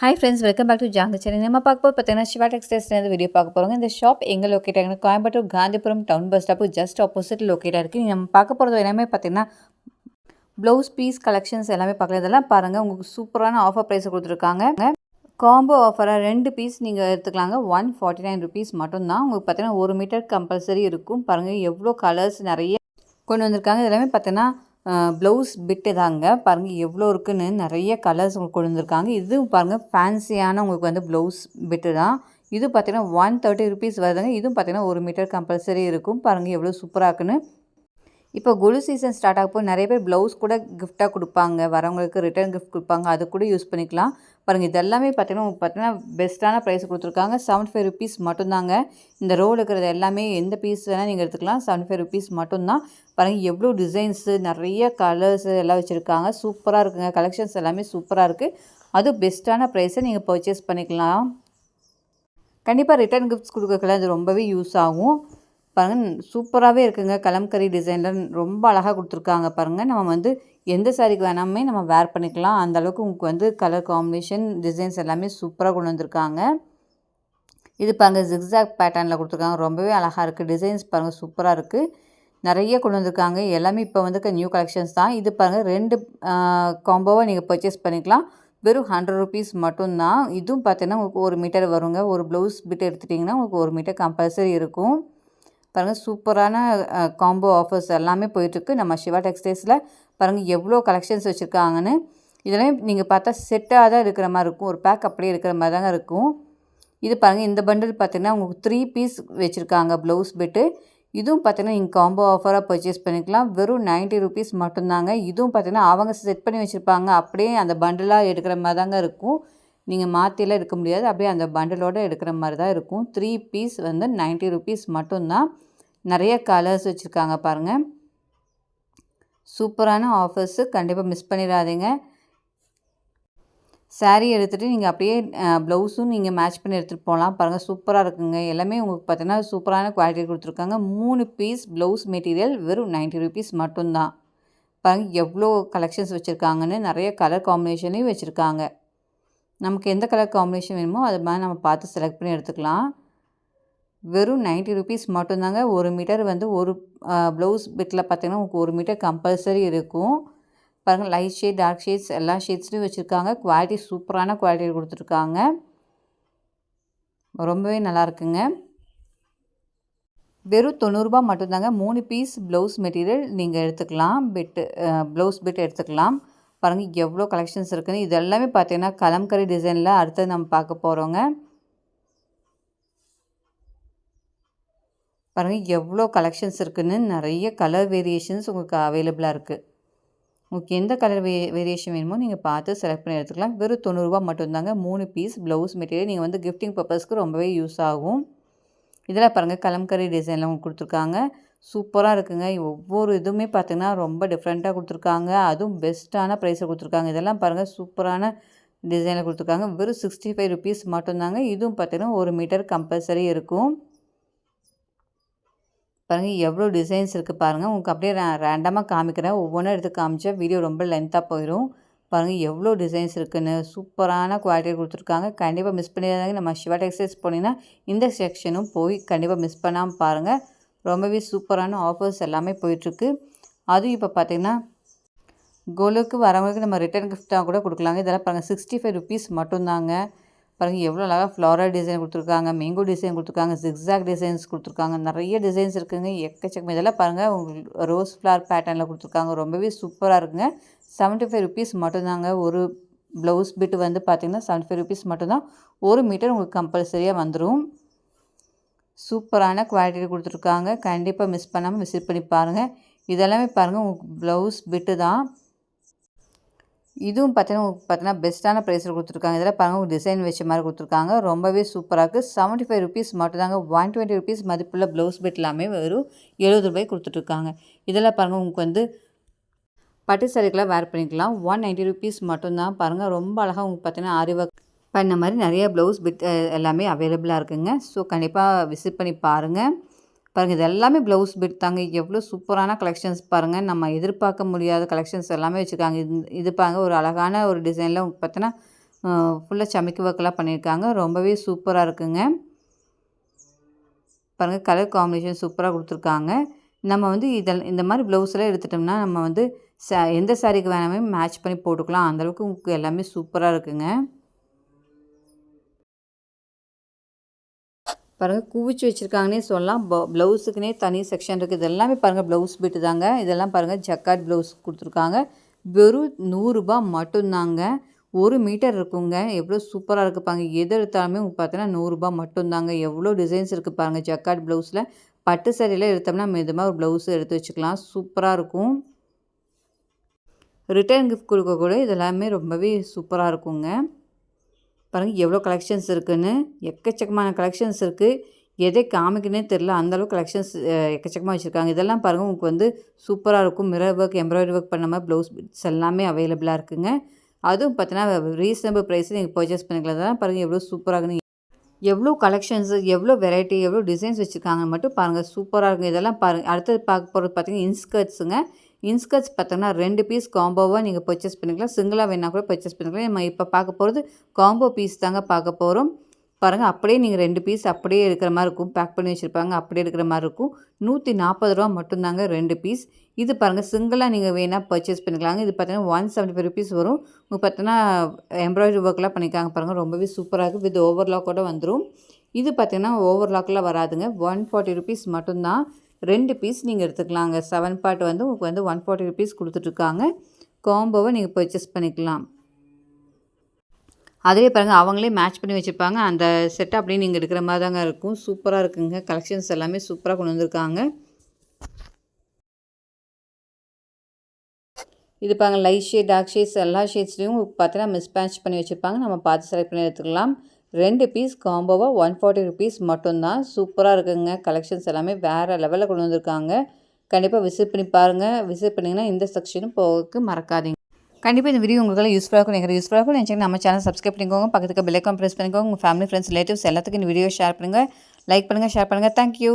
Hi friends, welcome back to ஜாங்க channel. நம்ம பார்க்க போது பார்த்தீங்கன்னா சிவா டெக்ஸ்டைல்ஸ்லேருந்து வீடியோ பார்க்க போகிறோங்க. இந்த ஷாப் எங்கே லொக்கேட் ஆகுது? Coimbatore Gandhipuram town bus stop just opposite லொக்கேட்டாக இருக்குது. நம்ம பார்க்க போகிறது எல்லாமே பார்த்தீங்கன்னா ப்ளவுஸ் பீஸ் கலெக்ஷன்ஸ் எல்லாமே பார்க்கலாம். இதெல்லாம் பாருங்கள், உங்களுக்கு சூப்பரான ஆஃபர் ப்ரைஸ் கொடுத்துருக்காங்க. காம்போ ஆஃபராக 2 பீஸ் நீங்கள் எடுத்துக்கலாங்க. 149 ருபீஸ் மட்டும்தான். உங்களுக்கு பார்த்தீங்கன்னா 1 மீட்டர் கம்பல்சரி இருக்கும். பாருங்கள் எவ்வளோ கலர்ஸ் நிறைய கொண்டு வந்திருக்காங்க. இதெல்லாமே பார்த்தீங்கன்னா ப்ளவுஸ் பிட்டு தாங்க. பாருங்கள் எவ்வளோ இருக்குன்னு நிறைய கலர்ஸ் உங்களுக்கு கொண்டு வந்திருக்காங்க. இதுவும் பாருங்கள் ஃபேன்சியான உங்களுக்கு வந்து ப்ளவுஸ் பிட்டு தான். இது பார்த்தீங்கன்னா 130 ருபீஸ் வருதுங்க. இதுவும் பார்த்தீங்கன்னா 1 மீட்டர் கம்பல்சரி இருக்கும். பாருங்கள் எவ்வளோ சூப்பராக இருக்குன்னு. இப்போ கொலு சீசன் ஸ்டார்ட் ஆகப்போ நிறைய பேர் ப்ளவுஸ் கூட கிஃப்ட்டாக கொடுப்பாங்க. வரவங்களுக்கு ரிட்டர்ன் கிஃப்ட் கொடுப்பாங்க. அது கூட யூஸ் பண்ணிக்கலாம். பாருங்கள் இது எல்லாமே பார்த்தீங்கன்னா பெஸ்ட்டான ப்ரைஸ் கொடுத்துருக்காங்க. 75 ருபீஸ் மட்டும்தாங்க. இந்த ரோல் இருக்கிறது எல்லாமே எந்த பீஸ் வேணால் நீங்கள் எடுத்துக்கலாம். 75 ருபீஸ் மட்டும்தான். பாருங்கள் எவ்வளோ டிசைன்ஸு நிறைய கலர்ஸு எல்லாம் வச்சுருக்காங்க. சூப்பராக இருக்குங்க. கலெக்ஷன்ஸ் எல்லாமே சூப்பராக இருக்குது. அதுவும் பெஸ்ட்டான ப்ரைஸை நீங்கள் பர்ச்சேஸ் பண்ணிக்கலாம். கண்டிப்பாக ரிட்டர்ன் கிஃப்ட்ஸ் கொடுக்கறதுல அது ரொம்பவே யூஸ் ஆகும். பாருங்கள் சூப்பராகவே இருக்குங்க. கலம்கரி டிசைனில் ரொம்ப அழகாக கொடுத்துருக்காங்க. பாருங்கள் நம்ம வந்து எந்த சாரீக்கு வேணாமே நம்ம வேர் பண்ணிக்கலாம். அந்தளவுக்கு உங்களுக்கு வந்து கலர் காம்பினேஷன் டிசைன்ஸ் எல்லாமே சூப்பராக கொண்டு வந்திருக்காங்க. இது பாருங்கள் ஜிக்ஸாக் பேட்டர்னில் கொடுத்துருக்காங்க. ரொம்பவே அழகாக இருக்குது. டிசைன்ஸ் பாருங்கள் சூப்பராக இருக்குது. நிறைய கொண்டு வந்திருக்காங்க. எல்லாமே இப்போ வந்து நியூ கலெக்ஷன்ஸ் தான். இது பாருங்கள் 2 காம்போவை நீங்கள் பர்ச்சேஸ் பண்ணிக்கலாம். வெறும் 100 ருபீஸ் மட்டும்தான். இதுவும் பார்த்தீங்கன்னா உங்களுக்கு 1 மீட்டர் வருங்க. ஒரு ப்ளவுஸ் பிட் எடுத்துட்டிங்கன்னா உங்களுக்கு 1 மீட்டர் கம்பல்சரி இருக்கும். பாருங்கள் சூப்பரான காம்போ ஆஃபர்ஸ் எல்லாமே போயிட்டுருக்கு நம்ம சிவா டெக்ஸ்டைல்ஸில். பாருங்கள் எவ்வளோ கலெக்ஷன்ஸ் வச்சுருக்காங்கன்னு. இதெல்லாம் நீங்கள் பார்த்தா செட்டாக தான் இருக்கிற மாதிரி இருக்கும். ஒரு பேக் அப்படியே இருக்கிற மாதிரி தாங்க இருக்கும். இது பாருங்கள் இந்த பண்டில் பார்த்திங்கன்னா உங்களுக்கு 3 பீஸ் வச்சுருக்காங்க ப்ளவுஸ் பிட்டு. இதுவும் பார்த்திங்கன்னா நீங்கள் காம்போ ஆஃபராக பர்ச்சேஸ் பண்ணிக்கலாம். வெறும் 90 ருபீஸ் மட்டும்தாங்க. இதுவும் பார்த்திங்கன்னா அவங்க செட் பண்ணி வச்சுருப்பாங்க. அப்படியே அந்த பண்டிலாக எடுக்கிற மாதிரி தாங்க இருக்கும். நீங்கள் மாற்றிலாம் எடுக்க முடியாது. அப்படியே அந்த பண்டிலோடு எடுக்கிற மாதிரி தான் இருக்கும். 3 பீஸ் வந்து 90 ருபீஸ் மட்டும்தான். நிறைய கலர்ஸ் வச்சுருக்காங்க பாருங்கள். சூப்பரான ஆஃபர்ஸு. கண்டிப்பாக மிஸ் பண்ணிடாதீங்க. சாரீ எடுத்துகிட்டு நீங்கள் அப்படியே ப்ளவுஸும் நீங்கள் மேட்ச் பண்ணி எடுத்துகிட்டு போகலாம். பாருங்கள் சூப்பராக இருக்குங்க. எல்லாமே உங்களுக்கு பார்த்தீங்கன்னா சூப்பரான குவாலிட்டி கொடுத்துருக்காங்க. 3 பீஸ் ப்ளவுஸ் மெட்டீரியல் வெறும் 90 ருபீஸ் மட்டும்தான். பாருங்கள் எவ்வளோ கலெக்ஷன்ஸ் வச்சுருக்காங்கன்னு. நிறைய கலர் காம்பினேஷன்லேயும் வச்சுருக்காங்க. நமக்கு எந்த கலர் காம்பினேஷன் வேணுமோ அது மாதிரி நம்ம பார்த்து செலக்ட் பண்ணி எடுத்துக்கலாம். வெறும் 90 ருபீஸ் மட்டும்தாங்க. 1 மீட்டர் வந்து ஒரு ப்ளவுஸ் பிட்டில் பார்த்திங்கன்னா உங்களுக்கு 1 மீட்டர் கம்பல்சரி இருக்கும். பாருங்கள் லைட் ஷேட் டார்க் ஷேட்ஸ் எல்லா ஷேட்ஸ்லையும் வச்சுருக்காங்க. குவாலிட்டி சூப்பரான குவாலிட்டி கொடுத்துருக்காங்க. ரொம்பவே நல்லாயிருக்குங்க. வெறும் 90 ரூபா மட்டும்தாங்க. 3 பீஸ் ப்ளவுஸ் மெட்டீரியல் நீங்கள் எடுத்துக்கலாம். ப்ளவுஸ் பிட் எடுத்துக்கலாம். பாருங்கள் எவ்வளோ கலெக்ஷன்ஸ் இருக்குதுன்னு. இது எல்லாமே பார்த்திங்கன்னா கலம்கரி டிசைனில் அடுத்தது நம்ம பார்க்க போகிறோங்க. பாருங்கள் எவ்வளோ கலெக்ஷன்ஸ் இருக்குதுன்னு. நிறைய கலர் வேரியேஷன்ஸ் உங்களுக்கு அவைலபிளாக இருக்குது. உங்களுக்கு எந்த கலர் வேரியேஷன் வேணுமோ நீங்கள் பார்த்து செலக்ட் பண்ணி எடுத்துக்கலாம். வெறும் 90 ரூபா மட்டும்தாங்க. 3 பீஸ் ப்ளவுஸ் மெட்டீரியல் நீங்கள் வந்து கிஃப்டிங் பர்பஸ்க்கு ரொம்பவே யூஸ் ஆகும். இதெல்லாம் பாருங்கள் கலம்கரி டிசைனில் உங்களுக்கு கொடுத்துருக்காங்க. சூப்பராக இருக்குங்க. ஒவ்வொரு இதுவுமே பார்த்திங்கன்னா ரொம்ப டிஃப்ரெண்ட்டாக கொடுத்துருக்காங்க. அதுவும் பெஸ்ட்டான ப்ரைஸில் கொடுத்துருக்காங்க. இதெல்லாம் பாருங்கள் சூப்பரான டிசைனில் கொடுத்துருக்காங்க. வெறும் 65 ருபீஸ் மட்டும்தாங்க. இதுவும் பார்த்திங்கன்னா 1 மீட்டர் கம்பல்சரி இருக்கும். பாருங்கள் எவ்வளோ டிசைன்ஸ் இருக்குது பாருங்கள். உங்களுக்கு அப்படியே ரேண்டமாக காமிக்கிறேன். ஒவ்வொன்றும் எடுத்து காமிச்சா வீடியோ ரொம்ப லென்த்தாக போயிடும். பாருங்கள் எவ்வளோ டிசைன்ஸ் இருக்குதுன்னு. சூப்பரான குவாலிட்டி கொடுத்துருக்காங்க. கண்டிப்பாக மிஸ் பண்ணிடாதீங்க. நம்ம சிவா டெக்ஸ்டைல்ஸ் போனீங்கன்னா இந்த செக்ஷனும் போய் கண்டிப்பாக மிஸ் பண்ணாமல் பாருங்கள். ரொம்பவே சூப்பரான ஆஃபர்ஸ் எல்லாமே போயிட்டுருக்கு. அதுவும் இப்போ பார்த்திங்கன்னா கோலுக்கு வரவங்களுக்கு நம்ம ரிட்டர்ன் கிஃப்ட்டாக கூட கொடுக்கலாங்க. இதெல்லாம் பாருங்கள் 65 ருபீஸ் மட்டும்தாங்க. பாருங்கள் எவ்வளோ அழகாக ஃப்ளாரல் டிசைன் கொடுத்துருக்காங்க. மேங்கோ டிசைன் கொடுத்துருக்காங்க. ஜிக்ஸாக் டிசைன்ஸ் கொடுத்துருக்காங்க. நிறைய டிசைன்ஸ் இருக்குதுங்க. எக்கச்சக்கம். இதெல்லாம் பாருங்கள் உங்களுக்கு ரோஸ் ஃப்ளவர் பேட்டர்னில் கொடுத்துருக்காங்க. ரொம்பவே சூப்பராக இருக்குங்க. 75 ருபீஸ் மட்டும்தாங்க. ஒரு ப்ளவுஸ் பிட்டு வந்து பார்த்திங்கன்னா 75 ருபீஸ் மட்டும்தான். 1 மீட்டர் உங்களுக்கு கம்பல்சரியாக வந்துடும். சூப்பரான குவாலிட்டி கொடுத்துருக்காங்க. கண்டிப்பாக மிஸ் பண்ணாமல் விசிட் பண்ணி பாருங்கள். இதெல்லாமே பாருங்கள் உங்களுக்கு ப்ளவுஸ் பிட்டு தான். இதுவும் பார்த்தீங்கன்னா பெஸ்ட்டான ப்ரைஸில் கொடுத்துருக்காங்க. இதெல்லாம் பாருங்கள் டிசைன் வச்ச மாதிரி கொடுத்துருக்காங்க. ரொம்பவே சூப்பராக இருக்குது. 75 ருபீஸ் மட்டும்தாங்க. 120 ருபீஸ் மதிப்புள்ள ப்ளவுஸ் பிட் எல்லாமே வெறும் 70 ரூபாய் கொடுத்துட்ருக்காங்க. இதெல்லாம் பாருங்கள் உங்களுக்கு வந்து பட்டு சாரிக்கெலாம் வேர் பண்ணிக்கலாம். 190 ருபீஸ் மட்டும்தான். பாருங்கள் ரொம்ப அழகாக உங்களுக்கு பார்த்தீங்கன்னா ஆரி ஒர்க் பண்ண மாதிரி நிறைய ப்ளவுஸ் பிட் எல்லாமே அவைலபிளாக இருக்குதுங்க. ஸோ கண்டிப்பாக விசிட் பண்ணி பாருங்கள். பாருங்கள் இது எல்லாமே ப்ளவுஸ் பிட் தாங்க. எவ்வளோ சூப்பரான கலெக்ஷன்ஸ் பாருங்கள். நம்ம எதிர்பார்க்க முடியாத கலெக்ஷன்ஸ் எல்லாமே வச்சுருக்காங்க. இது பாருங்கள் ஒரு அழகான ஒரு டிசைனில் பார்த்தீங்கன்னா ஃபுல்லாக சமிக்கி ஒர்க்கெலாம் பண்ணியிருக்காங்க. ரொம்பவே சூப்பராக இருக்குங்க. பாருங்கள், கலர் காம்பினேஷன் சூப்பராக கொடுத்துருக்காங்க. நம்ம வந்து இந்த மாதிரி ப்ளவுஸ்லாம் எடுத்துட்டோம்னா நம்ம வந்து எந்த சாரீக்கு வேணாமே மேட்ச் பண்ணி போட்டுக்கலாம். அந்தளவுக்கு உங்களுக்கு எல்லாமே சூப்பராக இருக்குங்க. பாருங்கள், குவிச்சு வச்சுருக்காங்கன்னே சொல்லலாம். ப்ளவுஸுக்குனே தனி செக்ஷன் இருக்குது. இது எல்லாமே பாருங்கள் ப்ளவுஸ் பிட்டு தாங்க. இதெல்லாம் பாருங்கள் ஜக்கார்ட் ப்ளவுஸ் கொடுத்துருக்காங்க. வெறும் ₹100 மட்டும்தாங்க. 1 மீட்டர் இருக்குங்க. எவ்வளோ சூப்பராக இருக்குது பாருங்க. எது எடுத்தாலுமே உங்களுக்கு பார்த்தீங்கன்னா ₹100 மட்டும்தாங்க. எவ்வளோ டிசைன்ஸ் இருக்குது பாருங்கள் ஜக்கார்ட் ப்ளவுஸில். பட்டு சாரியில் எடுத்தோம்னா நம்ம இது மாதிரி ஒரு ப்ளவுஸ் எடுத்து வச்சுக்கலாம். சூப்பராக இருக்கும். ரிட்டர்ன் கிஃப்ட் கொடுக்கக்கூட இது எல்லாமே ரொம்பவே சூப்பராக இருக்குங்க. பாருங்கள் எவ்வளோ கலெக்ஷன்ஸ் இருக்குதுன்னு. எக்கச்சக்கமான கலெக்ஷன்ஸ் இருக்குது. எதை காமிக்குன்னே தெரில, அந்தளவுக்கு கலெக்ஷன்ஸ் எக்கச்சக்கமாக வச்சுருக்காங்க. இதெல்லாம் பாருங்கள் உங்களுக்கு வந்து சூப்பராக இருக்கும். மிரர் ஒர்க், எம்ப்ராய்டரி ஒர்க் பண்ண மாதிரி ப்ளவுஸ் பிட்ஸ் எல்லாமே அவைலபிளாக இருக்குதுங்க. அதுவும் பார்த்தீங்கன்னா ரீசனபிள் ப்ரைஸில் நீங்கள் பர்ச்சேஸ் பண்ணிக்கலாம். அதெல்லாம் பாருங்கள் எவ்வளோ சூப்பராக இருக்குன்னு. எவ்வளோ கலெக்ஷன்ஸு, எவ்வளோ வெரைட்டி, எவ்வளோ டிசைன்ஸ் வச்சுருக்காங்கன்னு மட்டும் பாருங்கள். சூப்பராக இருக்கும். இதெல்லாம் பாருங்கள். அடுத்தது பார்க்க போகிறது பார்த்தீங்கன்னா இன்ஸ்கர்ட்ஸுங்க. இன்ஸ்கர்ட்ஸ் பார்த்தோம்னா 2 பீஸ் காம்போவாக நீங்கள் பர்ச்சேஸ் பண்ணிக்கலாம். சிங்கிளாக வேணால் கூட பர்ச்சேஸ் பண்ணிக்கலாம். நம்ம இப்போ பார்க்க போகிறது காம்போ பீஸ் தாங்க பார்க்க போகிறோம். பாருங்கள், அப்படியே நீங்கள் 2 பீஸ் அப்படியே எடுக்கிற மாதிரி இருக்கும். பேக் பண்ணி வச்சுருப்பாங்க. அப்படியே எடுக்கிற மாதிரி இருக்கும். ₹140 மட்டும்தாங்க 2 பீஸ். இது பாருங்கள், சிங்கிளாக நீங்கள் வேணால் பர்ச்சேஸ் பண்ணிக்கலாங்க. இது பார்த்தீங்கன்னா ₹175 வரும். உங்களுக்கு பார்த்தீங்கன்னா எம்ப்ராய்டரி ஒர்க்லாம் பண்ணியிருக்காங்க பாருங்கள். ரொம்பவே சூப்பராக இருக்குது. வித் ஓவர்லாக்கோட வந்துடும். இது பார்த்தீங்கன்னா ஓவர்லாக்கெலாம் வராதுங்க. ₹140 மட்டும்தான். 2 பீஸ் நீங்கள் எடுத்துக்கலாங்க. 7 பார்ட் வந்து உங்களுக்கு வந்து ₹140 கொடுத்துட்ருக்காங்க. காம்போவை நீங்கள் பர்ச்சேஸ் பண்ணிக்கலாம். அதிலே பாருங்கள் அவங்களே மேட்ச் பண்ணி வச்சுருப்பாங்க. அந்த செட்டை அப்படியே நீங்கள் எடுக்கிற மாதிரி தாங்க இருக்கும். சூப்பராக இருக்குங்க. கலெக்ஷன்ஸ் எல்லாமே சூப்பராக கொண்டு வந்திருக்காங்க. இது பாருங்கள், லைட் ஷேட், டார்க் ஷேட்ஸ் எல்லா ஷேட்ஸ்லேயும் பார்த்தீங்கன்னா மிஸ்மேட்ச் பண்ணி வச்சுருப்பாங்க. நம்ம பார்த்து செலக்ட் பண்ணி எடுத்துக்கலாம். 2 பீஸ் காம்போவாக ₹140 மட்டும்தான். சூப்பராக இருக்குங்க. கலெக்ஷன்ஸ் எல்லாமே வேறு லெவலில் கொண்டு வந்திருக்காங்க. கண்டிப்பாக விசிட் பண்ணி பாருங்கள். விசிட் பண்ணிங்கன்னா இந்த செக்ஷனும் போகிறதுக்கு மறக்காதீங்க. கண்டிப்பாக இந்த வீடியோ உங்களுக்கு யூஸ்ஃபுல்லாக இருக்கும். எனக்கு யூஸ்ஃபுல்லாக இருக்கும் நினச்சிங்க நம்ம சேனல் சப்ஸ்கிரைப் பண்ணிக்கோங்க. பக்கத்துக்கு பெல் ஐகான் ப்ரெஸ் பண்ணிக்கோங்க. உங்கள் ஃபேமிலி, ஃப்ரெண்ட்ஸ், ரிலேட்டிவ்ஸ் எல்லாத்துக்கும் இந்த வீடியோ ஷேர் பண்ணுங்கள். லைக் பண்ணுங்கள், ஷேர் பண்ணுங்கள். தேங்க்யூ.